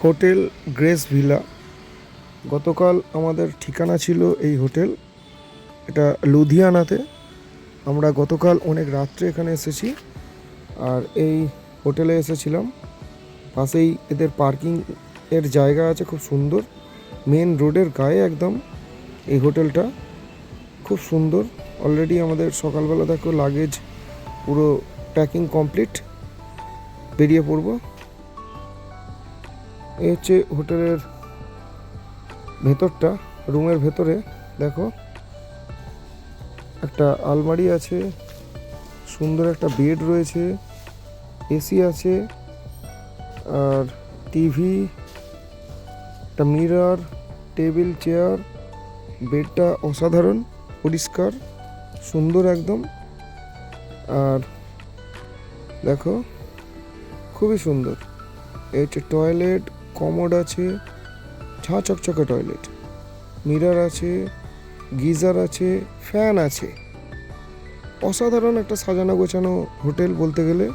Hotel grace villa. গতকাল আমাদের ঠিকানা ছিল এই হোটেল, এটা লুধিয়ানাতে। আমরা গতকাল অনেক রাত্রে এখানে এসেছি আর এই হোটেলে এসেছিলাম। পাশেই এদের পার্কিং এর জায়গা আছে, খুব সুন্দর, মেন রোডের গায়ে একদম এই হোটেলটা, খুব সুন্দর। অলরেডি আমাদের সকালবেলা দেখো লাগেজ পুরো প্যাকিং কমপ্লিট, বেরিয়ে পড়বো। এই হচ্ছে হোটেলের ভেতরটা। রুমের ভেতরে দেখো একটা আলমারি আছে, সুন্দর একটা বেড রয়েছে, এসি আছে, আর টিভি, একটা মিরর, টেবিল, চেয়ার। বেডটা অসাধারণ, পরিষ্কার, সুন্দর একদম। আর দেখো খুবই সুন্দর। এই হচ্ছে টয়লেট, কমোড আছে, ঝাঁ চকচকে টয়লেট, মিরর আছে, গিজার আছে, ফ্যান আছে। অসাধারণ একটা সাজানো গোছানো হোটেল বলতে গেলে,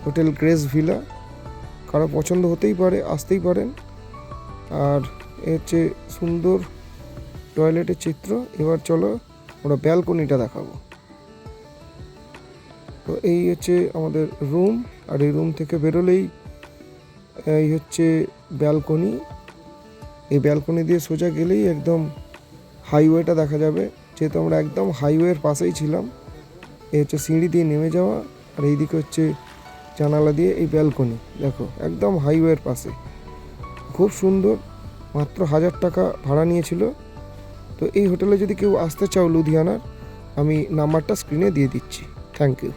হোটেল গ্রেস ভিলা। কারো পছন্দ হতেই পারে, আসতেই পারেন। আর এ হচ্ছে সুন্দর টয়লেটের চিত্র। এবার চলো আমরা ব্যালকনিটা দেখাবো। তো এই হচ্ছে আমাদের রুম, আর এই রুম থেকে বেরোলেই এই হচ্ছে ব্যালকনি। এই ব্যালকনি দিয়ে সোজা গেলেই একদম হাইওয়েটা দেখা যাবে, যেহেতু আমরা একদম হাইওয়ের পাশেই ছিলাম। এই হচ্ছে সিঁড়ি দিয়ে নেমে যাওয়া, আর এইদিকে হচ্ছে জানালা দিয়ে এই ব্যালকনি। দেখো একদম হাইওয়ের পাশে, খুব সুন্দর। মাত্র 1000 টাকা ভাড়া নিয়েছিল। তো এই হোটেলে যদি কেউ আসতে চাও লুধিয়ানার, আমি নাম্বারটা স্ক্রিনে দিয়ে দিচ্ছি। Thank you.